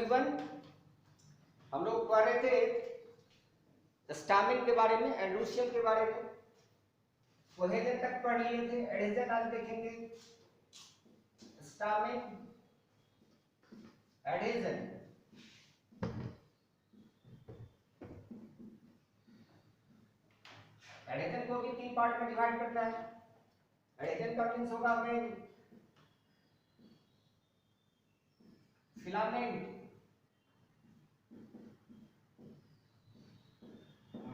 Everyone, हम लोग पढ़ रहे थे स्टामिन के बारे में, एंड्रोसियम के बारे में। कोहेजन तक पढ़ लिए थे, एडहेजन आज देखेंगे। Stamen, adhesion. एडहेजन को भी 3 पार्ट में डिवाइड करना है। एडहेजन का मींस होगा में filament,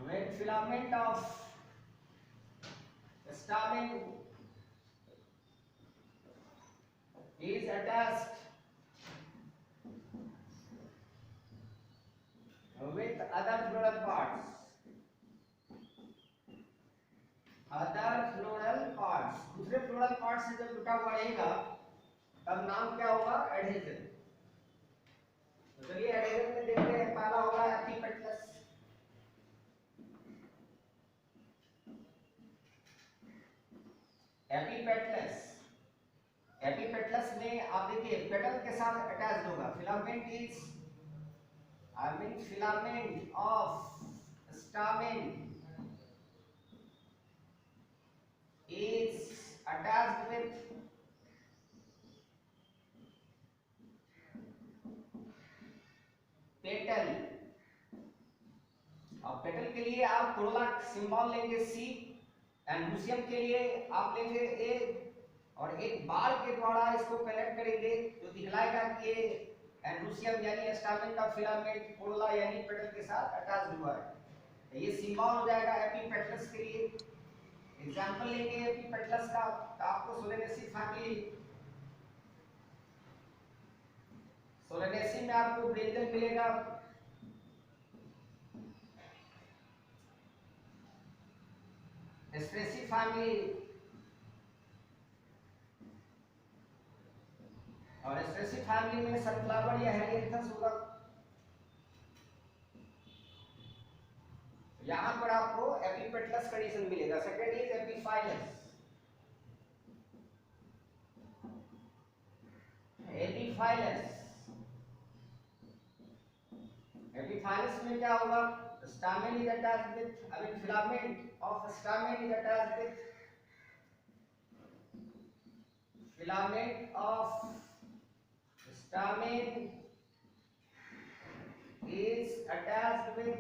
when filament of stamen is attached with other floral parts, दूसरे फ्लोरल पार्ट से जब जुटा हुआ रहेगा तब नाम क्या होगा? एडहेजन। तो चलिए एडहेजन में देखते हैं। पहला होगा एपिपेटलस। एपिपेटलस में आप देखिए पेटल के साथ अटैच्ड होगा। Filament is filament of stamen is attached with petal. अब पेटल के लिए आप कोरोला सिंबल लेंगे C, एंड्रोसियम के लिए आप लेंगे A, और एक बार के द्वारा इसको कनेक्ट करेंगे जो दिखलाएगा कि ये एंड्रोसियम यानी स्टामेन का फिलामेंट कोरोला यानी पेटल के साथ अटैच्ड हुआ है। ये सिंबल हो जाएगा एपिपेटलस के लिए। एग्जांपल लेंगे एपिपेटलस का, तो आपको सोलेनेसी फैमिली, सोलेनेसी में आपको ब्रेंजल मिलेगा, एस्ट्रेसी फैमिली, और एस्ट्रेसी फैमिली में सनफ्लावर या हेलियंथस होगा। यहां पर आपको एपिपेटलस कंडीशन मिलेगा। Second is epiphyllous. एपिफाइलस में क्या होगा? Stamen is attached with filament of stamen is attached with filament of stamen is attached with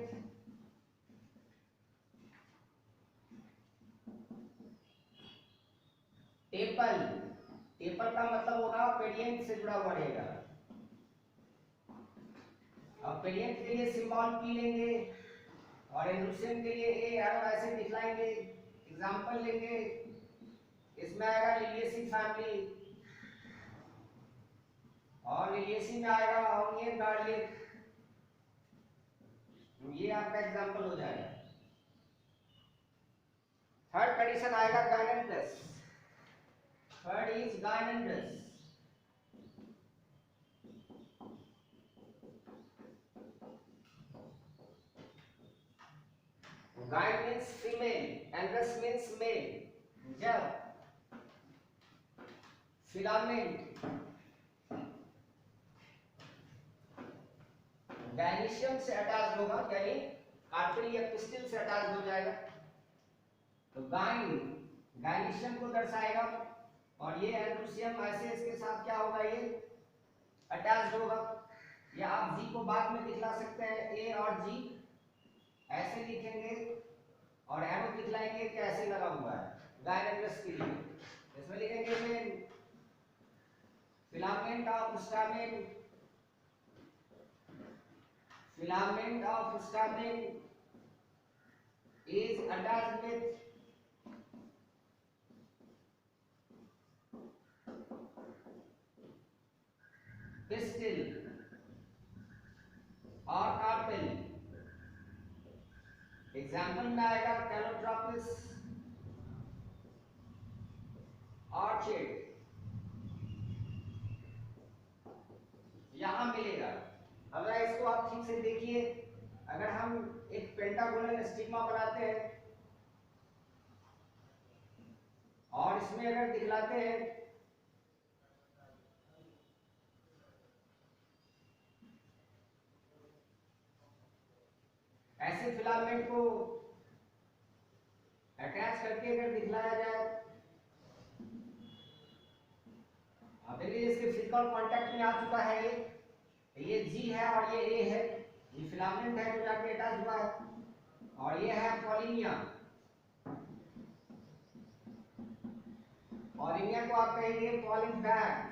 tepal. Tepal का मतलब होगा पेडियंट से जुड़ा हुआ रहेगा। अब पेडियंट के लिए सिंबल P लेंगे और एंड्रोसियम के लिए A एरो ऐसे दिखलाएंगे। एग्जांपल लेंगे, इसमें आएगा लिलियेसी फैमिली, और लिलियेसी में आएगा ऑनियन गार्लिक। ये आपका एग्जांपल हो जाएगा। थर्ड कंडीशन आएगा गायनेंड्रस। Third is gynandrous. Gyn means female, androus means male. जब फिलामेंट गायनीशियम से अटैच होगा यानी कार्पेल या पिस्टिल से अटैच हो जाएगा तो गायनीशियम को दर्शाएगा, और ये एंड्रोसियम ऐसे इसके साथ क्या होगा? ये अटैच्ड होगा। या आप जी को बाद में दिखला सकते हैं, ए और जी ऐसे लिखेंगे और एरो दिखलाएंगे कि ऐसे लगा हुआ है गायनेंड्रस के लिए। इसमें लिखेंगे में filament of stamen, filament of stamen is attached with pistil और कार्पेल। एग्जाम्पल में आएगा कैलोट्रोपिस, ऑर्चिड, यहां मिलेगा। अगर इसको आप ठीक से देखिए, अगर हम एक पेंटागोनल स्टिग्मा बनाते हैं और इसमें अगर दिखलाते हैं ऐसे फिलामेंट को अटैच करके अगर दिखलाया जाए, अब देखिए इसके फिजिकल कांटेक्ट में आ चुका है, ये G है और ये A है, ये फिलामेंट है जो जाके अटैच हुआ है, और ये है पॉलिनिया। पॉलिनिया को आप कहेंगे पॉलिन बैग,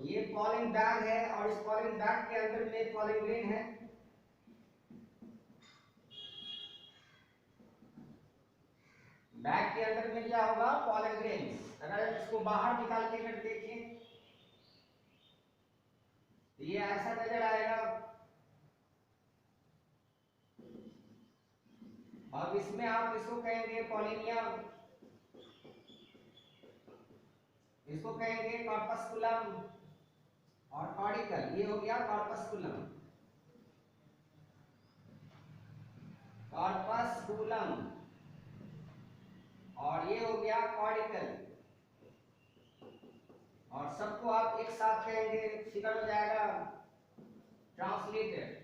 ये पॉलिन बैग है और इस पॉलिन बैग के अंदर में पॉलिन ग्रेन है। बैग के अंदर में क्या होगा, पॉलिन ग्रेन। अगर इसको बाहर निकाल के अगर देखें तो ये ऐसा नजर आएगा। अब इसमें आप इसको कहेंगे पॉलिनिया, इसको कहेंगे कॉर्पस्कुलम और कॉर्डिकल। ये हो गया कॉर्पस्कुलम, कॉर्पस्कुलम, और ये हो गया कॉर्डिकल, और सबको आप एक साथ कहेंगे, फिगर हो जाएगा ट्रांसलेटेड।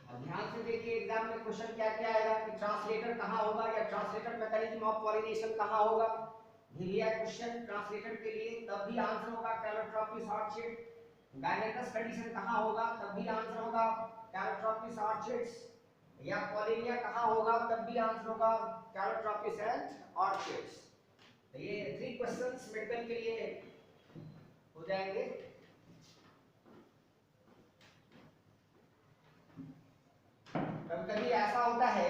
और ध्यान से देखिए एग्जाम में क्वेश्चन क्या क्या आएगा कि ट्रांसलेटर कहाँ होगा या ट्रांसलेटर मैकेनिज्म ऑफ पॉलिनेशन कहाँ होगा। दिया क्वेश्चन ट्रांसलेटर के लिए, तब भी आंसर होगा कैलोट्रॉपिस ऑर्चिड। गायनेकस कंडीशन कहाँ होगा, तब भी आंसर होगा कैलोट्रॉपिस ऑर्चिड्स। या पॉलिनिया कहाँ होगा, तब भी आंसर होगा कैलोट्रॉपिस एंड ऑर्चिड्स। तो ये 3 क्वेश्चंस मेडिकल के लिए हो जाएंगे। कभी-कभी ऐसा होता है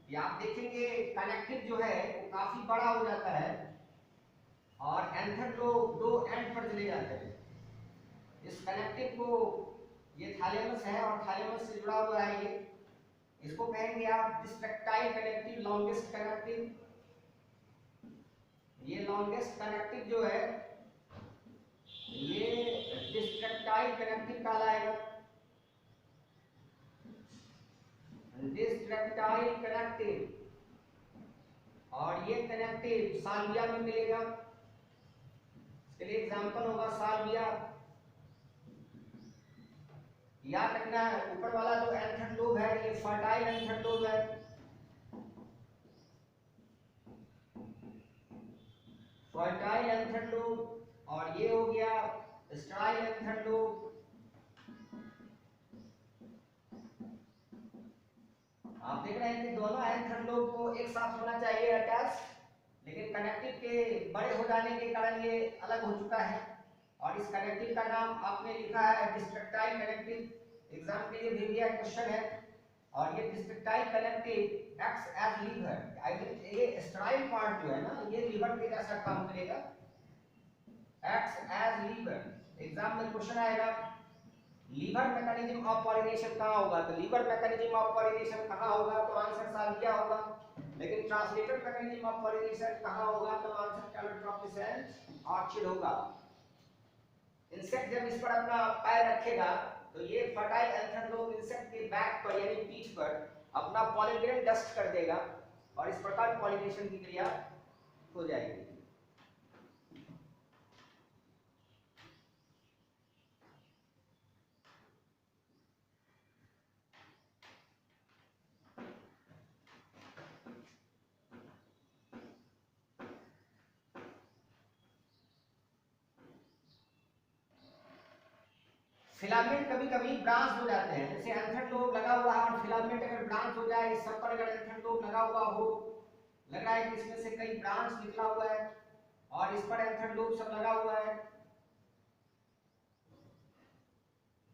कि आप देखेंगे कनेक्टिव जो है वो काफी बड़ा हो जाता है और एंथर लोब 2 एंड पर चले जाते हैं। इस कनेक्टिव को, ये थैलेमस है और थैलेमस से जुड़ा हुआ है ये, इसको कहेंगे आप डिस्ट्रक्टाइल कनेक्टिव, लॉन्गेस्ट कनेक्टिव। ये लॉन्गेस्ट कनेक्टिव जो है ये डिस्ट्रक्टाइल कनेक्टिव कहलाएगा। डिस्ट्रक्टाइल कनेक्टिव, और ये कनेक्टिव साल्विया में मिलेगा। इसके लिए एग्जांपल होगा साल्विया। याद रखना है ऊपर वाला जो एंथर लोब है ये फर्टाइल एंथर लोब है, फर्टाइल एंथर लोब, और ये हो गया स्टेराइल एंथर लोब। आप देख रहे हैं कि दोनों एंथर लोब को एक साथ होना चाहिए अटैच, लेकिन कनेक्टिव के बड़े हो जाने के कारण ये अलग हो चुका है। और इस कनेक्टिव का नाम आपने लिखा है डिस्ट्रक्टाइल कनेक्टिव, एग्जाम के लिए भी दिया क्वेश्चन है। और ये distractile connective acts as lever. I think ये स्टेराइल पार्ट जो है ना ये लीवर के जैसा काम करेगा, एक्ट्स एज लीवर। एग्जाम में क्वेश्चन आएगा लीवर मैकेनिज्म ऑफ पॉलिनेशन कहाँ होगा, तो लीवर मैकेनिज्म ऑफ पॉलिनेशन कहाँ होगा तो आंसर साल्विया होगा। लेकिन ट्रांसलेटर मैकेनिज्म ऑफ पॉलिनेशन कहाँ होगा तो आंसर कैलोट्रॉपिस एंड ऑर्चिड होगा। इंसेक्ट जब इस पर अपना पैर रखेगा तो ये फर्टाइल एंथर लोब इंसेक्ट के बैक पर यानी पीठ पर अपना पॉलन ग्रेन डस्ट कर देगा और इस प्रकार पॉलिनेशन की क्रिया हो जाएगी। फिलामेंट कभी कभी ब्रांच हो जाते हैं, जैसे एंथर लोब लगा हुआ है और फिलामेंट अगर ब्रांच हो जाए, इस सब पर अगर एंथर लोब लगा हुआ हो, लग रहा है कि इसमें से कई ब्रांच निकला हुआ है और इस पर एंथर लोब सब लगा हुआ है,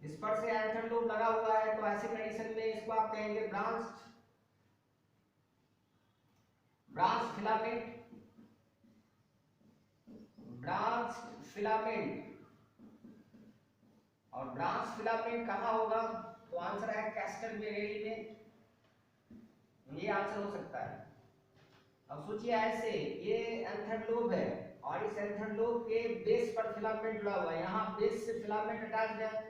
इस पर से एंथर लोब लगा हुआ है, तो ऐसी कंडीशन में इसको आप कहेंगे ब्रांच फिलामेंट, ब्रांच फिलामेंट। और ब्रांच फिलामेंट कहाँ होगा तो आंसर है कैस्टर मेरेली में, ये आंसर हो सकता है। अब सोचिए ऐसे ये एंथर लोब है और इस एंथर लोब के बेस पर फिलामेंट जुड़ा हुआ है, यहाँ बेस से फिलामेंट अटैच्ड है,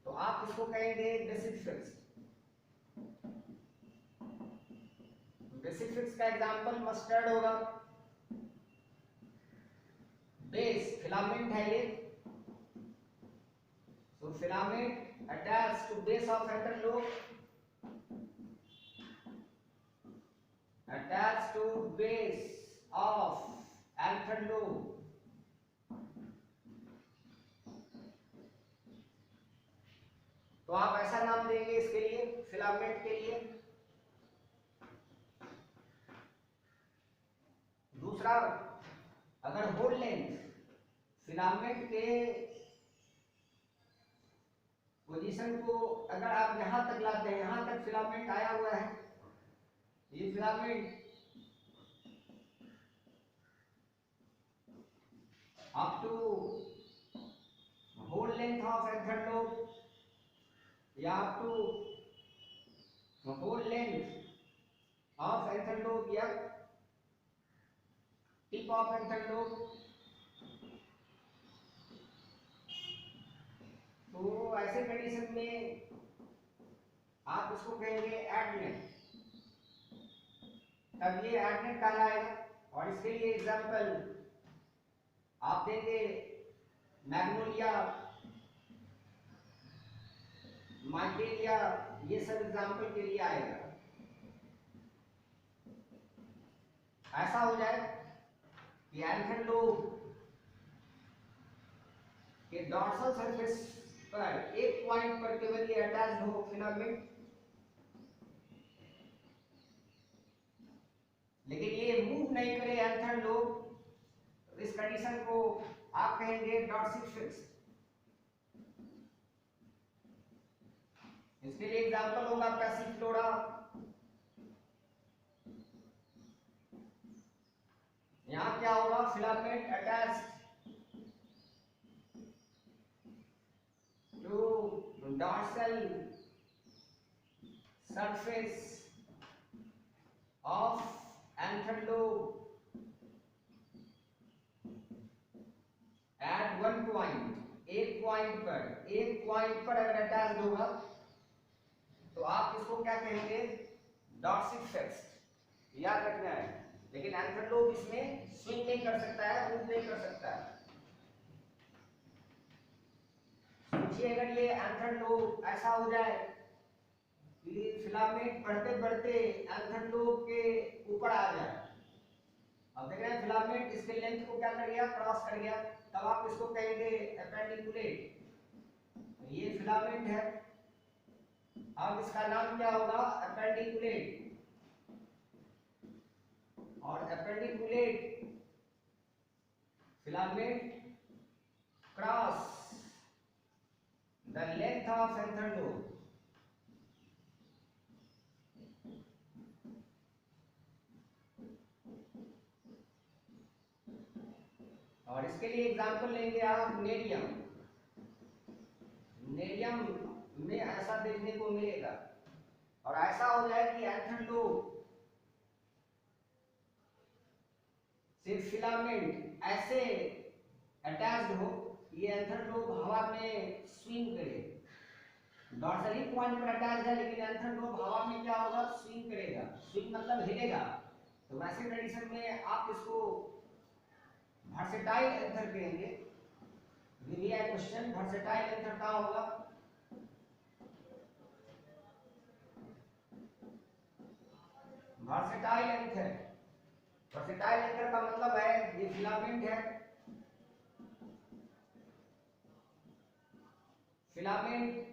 तो आप इसको कहेंगे बेसिफिक्स। बेसिफिक्स का एग्जांपल मस्टर्ड होगा। बेस फिलामेंट है ये, तो filament attached to base of frontal lobe, attached to base of anther lobe. तो आप ऐसा नाम देंगे इसके लिए, फिलामेंट के लिए। दूसरा, अगर होल लेंथ फिलामेंट के पोजीशन को अगर आप यहां तक लाते हैं, यहां तक फिलामेंट आया हुआ है, ये filament up to whole length of anther lobe या up to whole length of anther lobe या टिप ऑफ एंथर लोब, तो ऐसे कंडीशन में आप इसको कहेंगे एडनेट, तब ये एडनेट कहलाएगा। और इसके लिए एग्जांपल आप देंगे मैग्नोलिया, माइकेलिया, ये सब एग्जांपल के लिए आएगा। ऐसा हो जाए कि एंथर लोब के डॉर्सल सरफेस पर एक पॉइंट पर केवल ये अटैच हो फिलामेंट, लेकिन ये मूव नहीं करे एंथर लोब, इस कंडीशन को आप कहेंगे डॉर्सिक फिक्स। इसके लिए एग्जांपल होगा पैसिफ्लोरा, यहां क्या होगा, filament attach to dorsal surface of anther lobe at one point, एक पॉइंट पर अगर अटैच होगा तो आप इसको क्या कहेंगे, डॉर्सिक फिक्स, याद रखना है। लेकिन एंथर लोब इसमें स्विंग नहीं कर सकता है, मूव नहीं कर सकता है। सोचिए अगर ये एंथर लोब ऐसा हो जाए कि फिलामेंट बढ़ते बढ़ते एंथर लोब के ऊपर आ जाए, अब देख रहे हैं फिलामेंट इसके लेंथ को क्या कर गया, क्रॉस कर गया, तब आप इसको कहेंगे एपेंडिकुलेट। ये फिलामेंट है, अब इसका नाम क्या होगा, एपेंडिकुलेट। और appendiculate filament cross the length of anther lobe. और इसके लिए एग्जांपल लेंगे आप नेरियम, नेरियम में ऐसा देखने को मिलेगा। और ऐसा हो जाए कि एंथर लोब से फिलामेंट ऐसे अटैच्ड हो, ये एंथर लोब हवा में स्विंग करे, डॉर्सली पॉइंट पर अटैच है लेकिन एंथर लोब हवा में क्या होगा, स्विंग करेगा, स्विंग मतलब हिलेगा। तो वैसे कंडीशन में आप इसको वर्सेटाइल एंथर कहेंगे। ये क्वेश्चन वर्सेटाइल एंथर का होगा, वर्सेटाइल एंथर। वर्सेटाइल एंथर का मतलब है ये फिलामेंट है, filament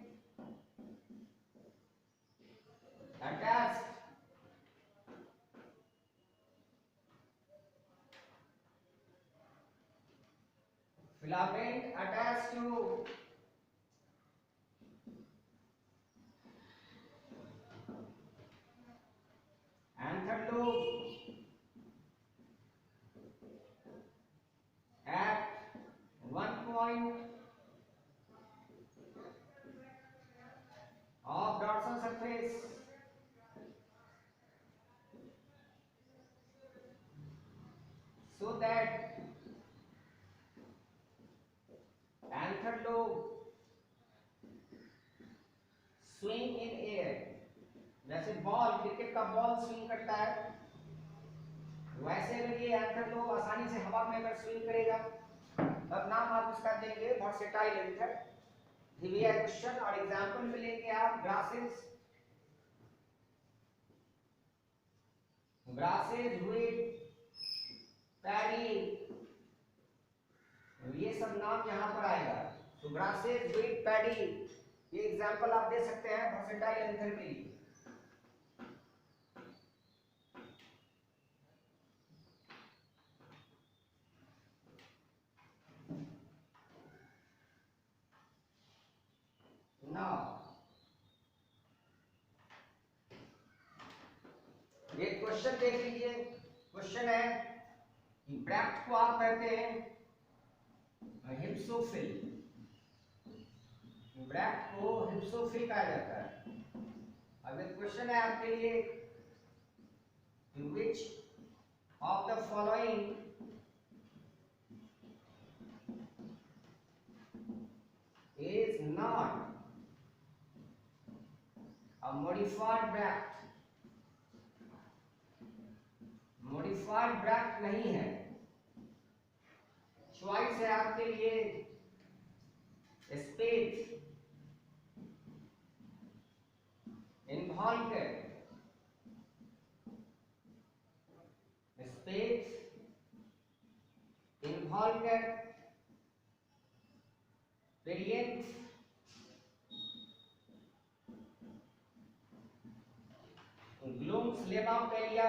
attached filament attached to anther lobe at one point of dorsal surface so that anther lobe swing in air। जैसे बॉल, क्रिकेट का बॉल स्विंग करता है, वैसे अगर ये एंथर लोब आसानी से हवा में अगर स्विंग करेगा तब नाम आप इसका देंगे वर्सेटाइल एंथर। दिया क्वेश्चन और एग्जांपल में लेंगे आप ग्रासेस, ग्रासेस व्हीट पैडी, ये सब नाम यहाँ पर आएगा। तो ग्रासेस व्हीट पैडी ये एग्जांपल आप दे सकते हैं वर्सेटाइल एंथर के लिए। एक क्वेश्चन देख लीजिए। क्वेश्चन है कि ब्रैक्ट को आप कहते हैं हिप्सोफिल, ब्रैक्ट को हिप्सोफिल कहा जाता है। अब एक क्वेश्चन है आपके लिए, which of the following is not a modified bract, modified bract नहीं है। चॉइस है आपके लिए spathe, involucre, spathe, involucre, variant, glumes lemma palea.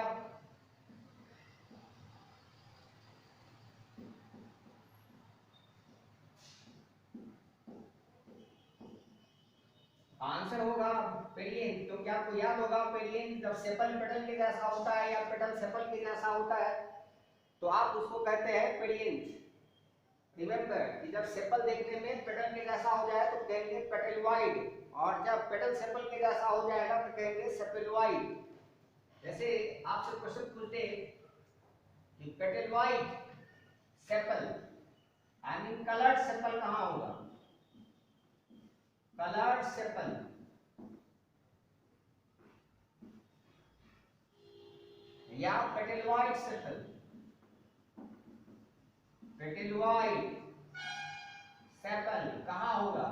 Answer होगा पेरियन, क्योंकि आपको याद होगा पेरियन जब सेपल पेटल के जैसा होता है या पेटल सेपल के जैसा होता है तो आप उसको कहते हैं पेरियन। रिमेंबर कि जब सेपल देखने में पेटल के जैसा हो जाए तो कहेंगे पेटलवाइड, और जब पेटल सेपल के जैसा हो जाएगा तो कहेंगे सेपलवाइड। जैसे आपसे क्वेश्चन पूछते कि petaloid sepal I mean coloured sepal कहां होगा, कलर्ड सेपल, या पेटलवाइड सेपल, पेटलवाइड सेपल कहां होगा।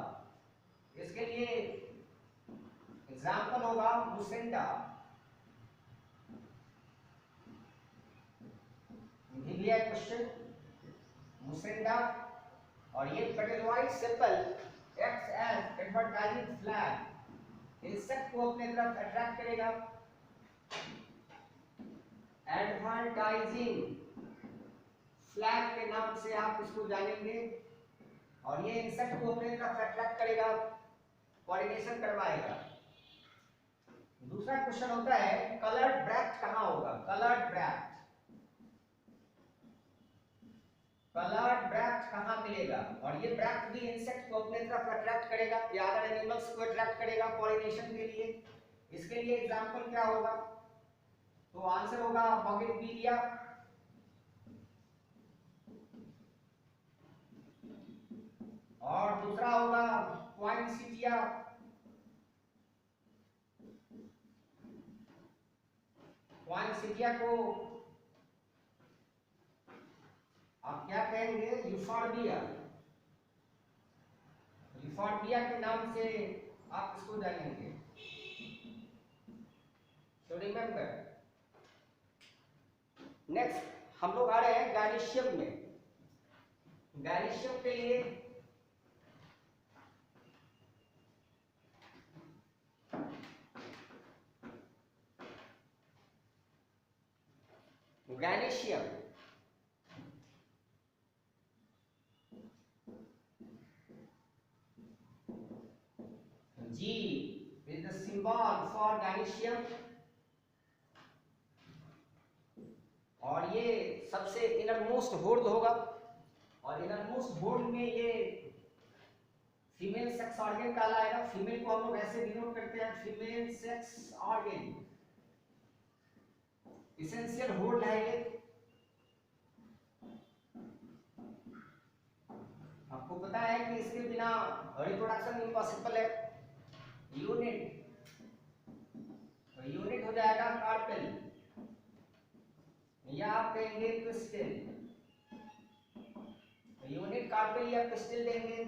इसके लिए एग्जांपल होगा मुसेंडा, दिया क्वेश्चन मुसेंडा, और ये petaloid sepal acts as advertising flag, insect को अपने तरफ अट्रैक्ट करेगा। एडवर्टाइजिंग फ्लैग के नाम से आप इसको जानेंगे, और ये इंसेक्ट को अपने तरफ अट्रैक्ट करेगा, पॉलिनेशन करवाएगा। दूसरा क्वेश्चन होता है कलर्ड ब्रैक्ट कहां होगा, कलर्ड ब्रैक्ट, कलर्ड ब्रैक्ट कहां मिलेगा, और ये ब्रैक्ट भी इंसेक्ट को अपने तरफ अट्रैक्ट करेगा या अदर एनिमल्स को अट्रैक्ट करेगा पॉलिनेशन के लिए। इसके लिए एग्जांपल क्या होगा, तो आंसर होगा बॉगेनविलिया, और दूसरा होगा पॉइंसेटिया, पॉइंसेटिया को आप क्या कहेंगे, यूफॉर्बिया, यूफॉर्बिया के नाम से आप इसको जानेंगे। तो रिमेंबर, नेक्स्ट हम लोग आ रहे हैं गायनीशियम में। गायनीशियम के लिए गायनीशियम G is the symbol for gynoecium, और ये सबसे इनरमोस्ट होर्ड होगा, और इनरमोस्ट होर्ड में ये फीमेल सेक्स ऑर्गन कहलाएगा। फीमेल को हम लोग ऐसे डिनोट करते हैं, female sex organ, essential horde है ये। आपको पता है कि इसके बिना रिप्रोडक्शन इम्पॉसिबल है। यूनिट, तो यूनिट हो जाएगा कार्पेल, या आप कहेंगे पिस्टिल, यूनिट कार्पेल या पिस्टिल देंगे।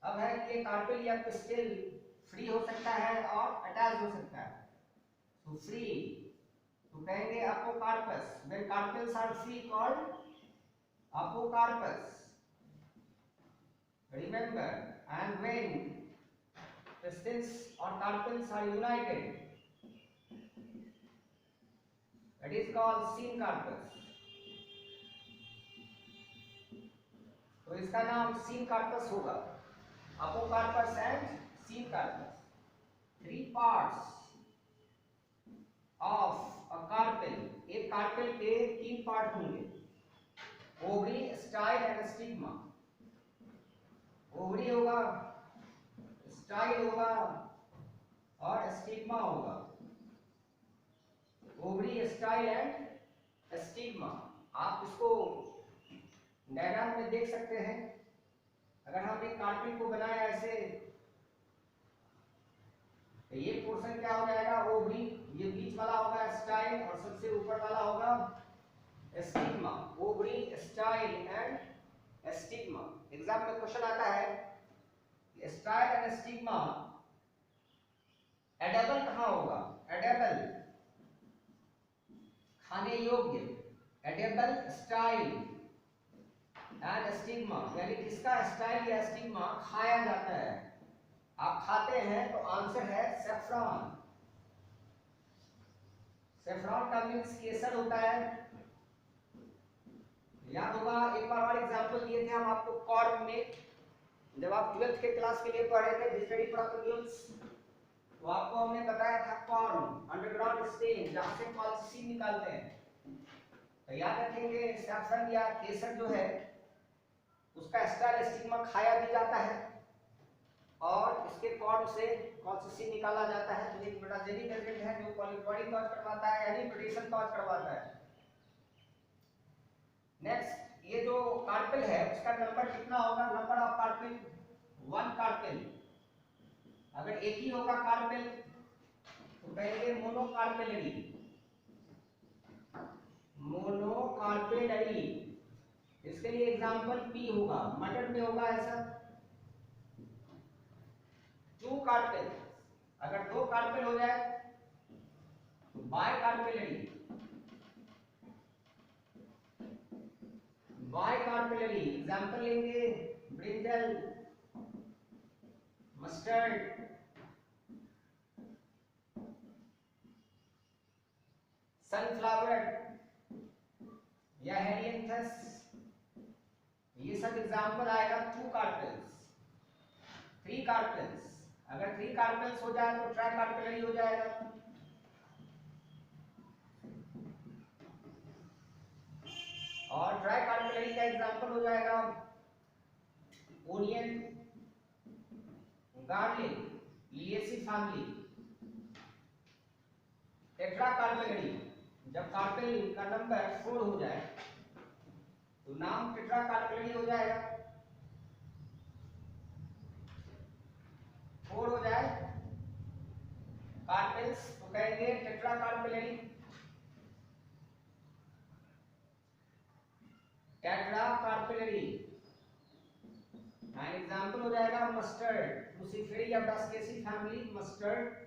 अब है कि ये कार्पेल या पिस्टिल फ्री हो सकता है और अटैच हो सकता है। तो फ्री तो कहेंगे apocarpous, when carpels are free called apocarpous, remember, and when pistils or carpels are united, that is called syncarpus। तो इसका नाम syncarpus होगा, apocarpus and syncarpus। Three parts of a carpel, एक कार्पेल के तीन पार्ट होंगे, ovary, style and stigma. Ovary होगा, style होगा और स्टिग्मा होगा। Ovary, style and stigma. आप इसको डायग्राम में देख सकते हैं। अगर हमने कार्पेल को बनाया ऐसे तो ये पोर्शन क्या हो जाएगा, ओवरी, ये बीच वाला होगा स्टाइल और सबसे ऊपर वाला होगा stigma. Ovary, style and stigma. Exam में क्वेश्चन आता है स्टाइल एंड स्टिग्मा एडेबल कहां होगा, एडेबल खाने योग्य, एडेबल स्टाइल एंड स्टिग्मा, यानी किसका स्टाइल या स्टिग्मा खाया जाता है। आप खाते हैं तो आंसर है सेफ्रॉन। सेफ्रॉन का मीन्स केसर होता है। याद होगा एक बार और एग्जांपल दिए थे हम आपको कॉर्न में, जब आप 12th के क्लास के लिए पढ़ रहे थे डिक्शनरी प्रोटोकॉल्स, तो आपको हमने बताया था कॉर्न अंडरग्राउंड स्टेन जहां से कॉल्सिसिन निकालते हैं। तो याद रखेंगे सैफरन या केसर जो है उसका स्टाइल स्टिग्मा खाया भी जाता है और इसके कॉर्न से कॉल्सिसिन निकाला जाता है, जो एक मेटाजेनिक एजेंट है जो पॉलीक्लोरिक कॉज करवाता है यानी प्रोटेक्शन कॉज करवाता है। नेक्स्ट, ये जो कार्पेल है उसका नंबर कितना होगा, नंबर ऑफ कार्पेल 1 कार्पेल। अगर एक ही होगा कार्पेल तो कहेंगे मोनोकार्पेलरी, मोनोकार्पेलरी। इसके लिए एग्जांपल पी होगा, मटर में होगा ऐसा। 2 कार्पेल, अगर 2 कार्पेल हो जाए तो bicarpellary, bicarpellary. Example लेंगे ब्रिंजल, मस्टर्ड, सनफ्लावर या हेलियंथस, ये सब एग्जांपल आएगा 2 कार्पेल्स। 3 कार्पेल्स, अगर 3 कार्पेल्स हो जाए तो ट्राई कार्पेलरी हो जाएगा। और ट्राई कार्पेलरी का एग्जांपल हो जाएगा onion, garlic, liliaceae family. Tetra carpellary, जब कार्पेल का नंबर 4 हो जाए तो नाम टेट्रा कार्पेलरी हो जाएगा। 4 हो जाए कार्पेल्स तो कहेंगे tetra carpellary, tetra carpellary. And example हो जाएगा मस्टर्ड, लूसीफेरी या ब्रासिकेसी फैमिली, मस्टर्ड।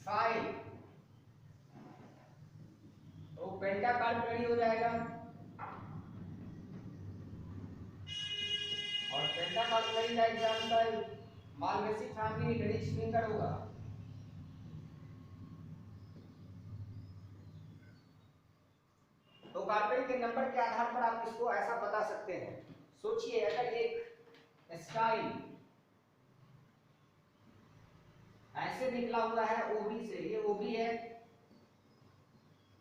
5 तो पेंटा कार्पेलरी हो जाएगा और पेंटा कार्पेलरी का example Malvaceae family, rich finger होगा। तो कार्पेल के नंबर के आधार पर आप इसको ऐसा बता सकते हैं। सोचिए अगर एक स्टाइल ऐसे निकला हुआ है ओबी से, ये ओबी है,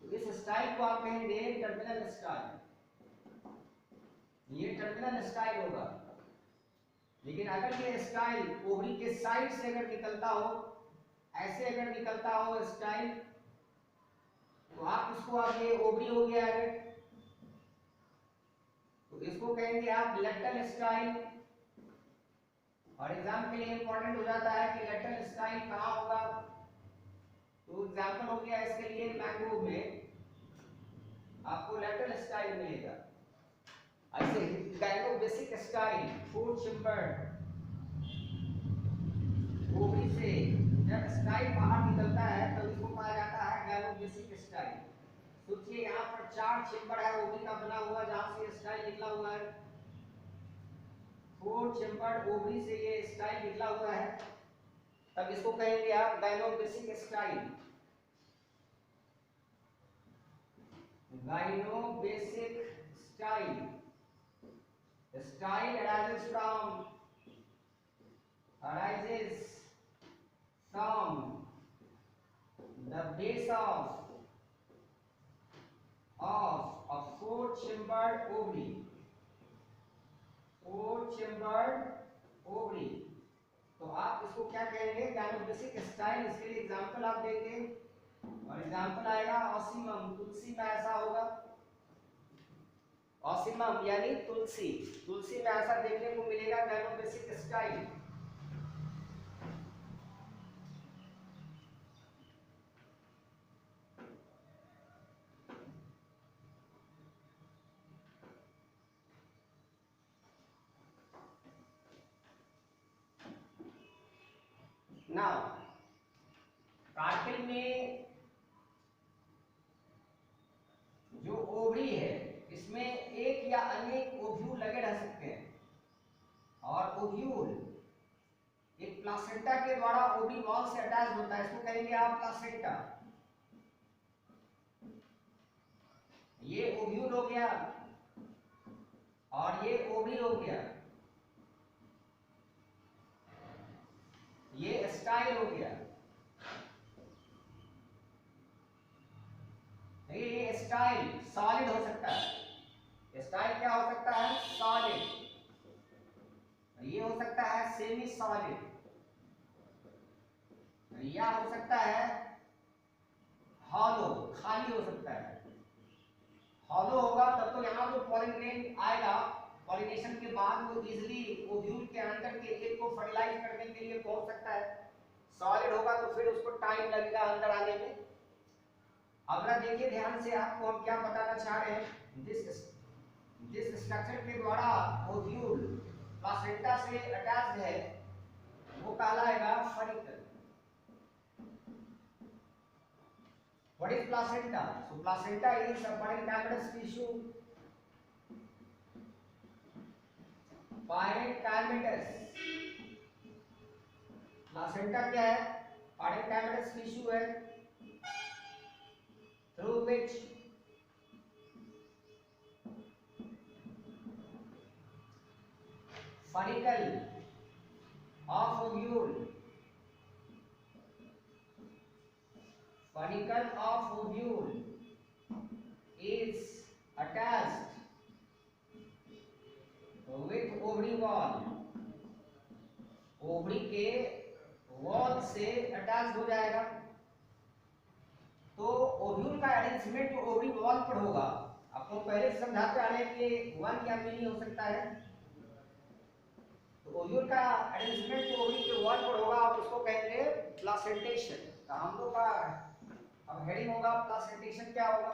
तो इस स्टाइल को आप कहेंगे टर्मिनल स्टाइल, ये टर्मिनल स्टाइल होगा। लेकिन अगर ये स्टाइल ओबी के साइड से अगर निकलता हो, ऐसे अगर निकलता हो स्टाइल, तो आप इसको आप ये ओबी हो गया अगर, तो इसको कहेंगे आप लेटरल स्टाइल। और एग्जाम के लिए इंपॉर्टेंट हो जाता है कि लेटरल स्टाइल कहां होगा। तो एग्जांपल हो गया इसके लिए मैंगो में आपको लेटरल स्टाइल मिलेगा। ऐसे गाइनोबेसिक स्टाइल, फूड चैम्बर, ओवरी से जब स्टाइल बाहर निकलता है तो इसको कहा जाता है गाइनोबेसिक स्टाइल। सोचिए यहाँ पर 4 चैम्बर है ओवरी का बना हुआ जहाँ से स्टाइल निकला हुआ है, 4 चैम्बर ओवरी से ये स्टाइल निकला हुआ है, तब इसको कहेंगे आप gynobasic style. Gynobasic style, style arises from the base of a 4-chambered ovary, 4-chambered ovary। तो आप इसको क्या कहेंगे, गाइनोबेसिक स्टाइल। इसके लिए एग्जांपल आप देंगे और एग्जांपल आएगा ऑसिमम, तुलसी में ऐसा होगा। ऑसिमम यानी तुलसी, तुलसी में ऐसा देखने को मिलेगा गाइनोबेसिक स्टाइल। नाउ कार्पेल में जो ओवरी है इसमें एक या अनेक ओव्यूल लगे रह सकते हैं, और ओव्यूल एक प्लासेंटा के द्वारा ओवरी वॉल से अटैच होता है, इसको कहेंगे आप प्लासेंटा। ये ओव्यूल हो गया और ये ओवरी हो गया, ये स्टाइल हो गया। ये स्टाइल सॉलिड हो सकता है, स्टाइल क्या हो सकता है, सॉलिड। ये हो सकता है सेमी सॉलिड, या हो सकता है हॉलो, खाली हो सकता है। हॉलो होगा तब तो यहाँ जो पॉलिन ग्रेन आएगा पॉलिनेशन के बाद वो इजीली ओव्यूल के अंदर के एक को फर्टिलाइज करने के लिए पहुंच सकता है। सॉलिड होगा तो फिर उसको टाइम लगेगा अंदर आने में। अगला देखिए ध्यान से, आपको हम क्या बताना चाह रहे हैं, जिस स्ट्रक्चर के द्वारा ओव्यूल प्लासेंटा से अटैच्ड है वो कहलाएगा follicle. What is placenta? So placenta is a parenchymatous tissue. Parenchymatous, placenta क्या है, parenchymatous tissue है through which follicle of ovule, follicle of ovule is attached with ovary wall, ovary के wall से attach हो जाएगा। तो ओव्यूल का arrangement जो ओवरी वॉल पर होगा, आपको पहले समझाते आ रहे हैं कि 1 या मिनी हो सकता है। तो ओव्यूल का अरेंजमेंट जो ओवरी के वॉल पर होगा आप उसको कहेंगे प्लासेंटेशन। तो हम लोग का अब हेडिंग होगा प्लासेंटेशन क्या होगा,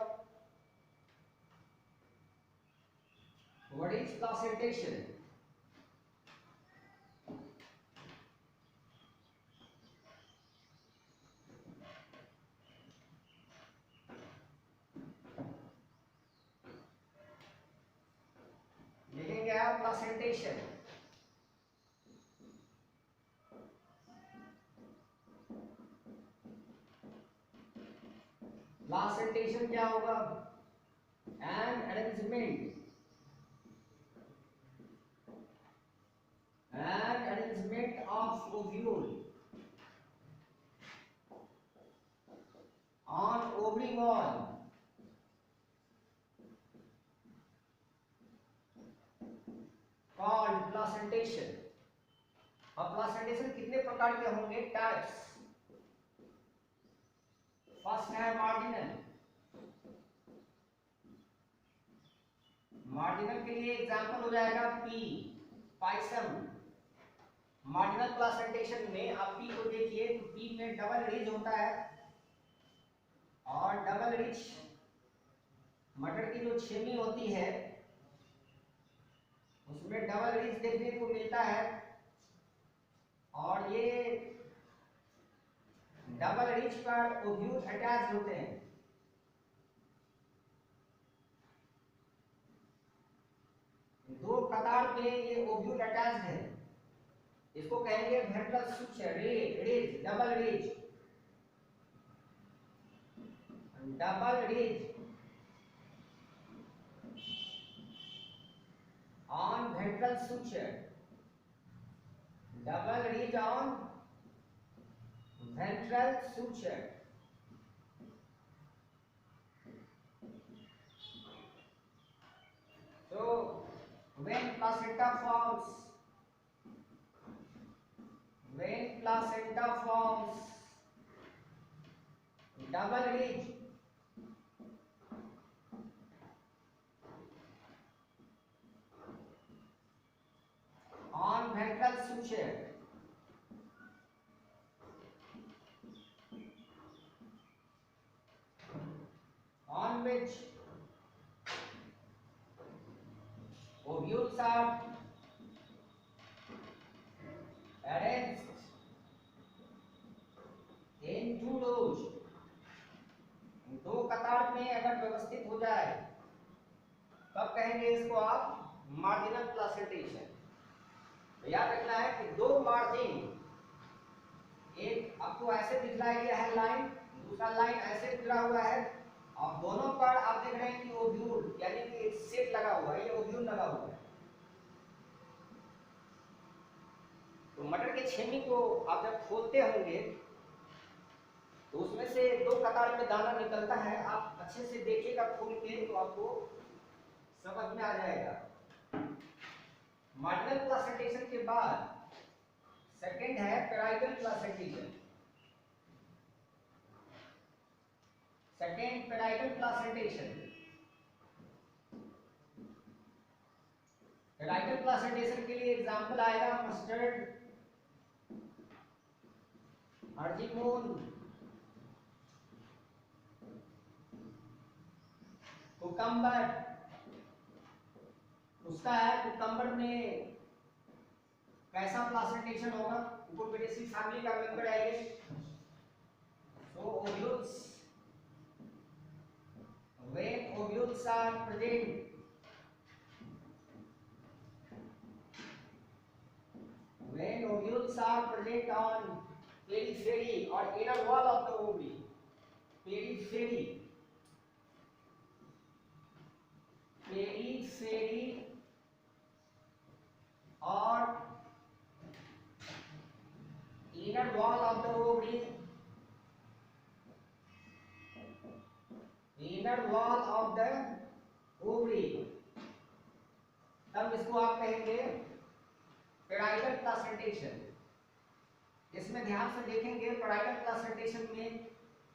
व्हाट इज प्लासेंटेशन। लिखेंगे आप प्लासेंटेशन। प्लासेंटेशन क्या होगा, an arrangement of ovule on ovary wall called placentation। अब प्लासेंटेशन कितने प्रकार के होंगे, टाइप्स। फर्स्ट है मार्जिनल। मार्जिनल के लिए एग्जांपल हो जाएगा पी, पाइसम। मार्जिनल प्लासेंटेशन में आप पी को देखिए तो पी में डबल रिज होता है, और डबल रिज मटर की जो छेमी होती है उसमें डबल रिज देखने को मिलता है और ये डबल रिज पर ओव्यूल अटैच होते हैं। दो कतार पे ये ओव्यूल अटैच है, इसको कहेंगे ventral suture, ridge, double ridge, double ridge on ventral suture, double ridge on ventral suture. So when placenta forms double ridge on ventral suture, on which ovules are arranged in two rows, दो कतार में अगर व्यवस्थित हो जाए तब कहेंगे इसको आप मार्जिनल प्लासेंटेशन। याद रखना है कि दो मार्जिन, एक आपको ऐसे दिखलाया गया है लाइन, दूसरा लाइन ऐसे गुजरा हुआ है और दोनों पर आप देख रहे हैं कि ओव्यूल यानी कि एक सेट लगा हुआ है, ये ओव्यूल लगा हुआ है। तो मटर के छेमी को आप जब खोलते होंगे तो उसमें से दो कतार में दाना निकलता है, आप अच्छे से देखिएगा खोल के तो आपको समझ में आ जाएगा। मार्जिनल प्लासेंटेशन के बाद सेकंड है pericycle placentation. Second pericycle placentation, pericycle placentation के लिए एग्जांपल आएगा मस्टर्ड, अर्जिमोन, कुकम्बर। उसका है कुकम्बर में कैसा प्लासेंटेशन होगा, कुकुरबिटेसी फैमिली का मेंबर है ये। सो ovules, when ovules are present on periphery or inner wall of the ovary, periphery or inner wall of the ovary, inner wall of the ovary, तब इसको आप कहेंगे पेराइकल प्लासेंटेशन। इसमें ध्यान से देखेंगे पेराइकल प्लासेंटेशन में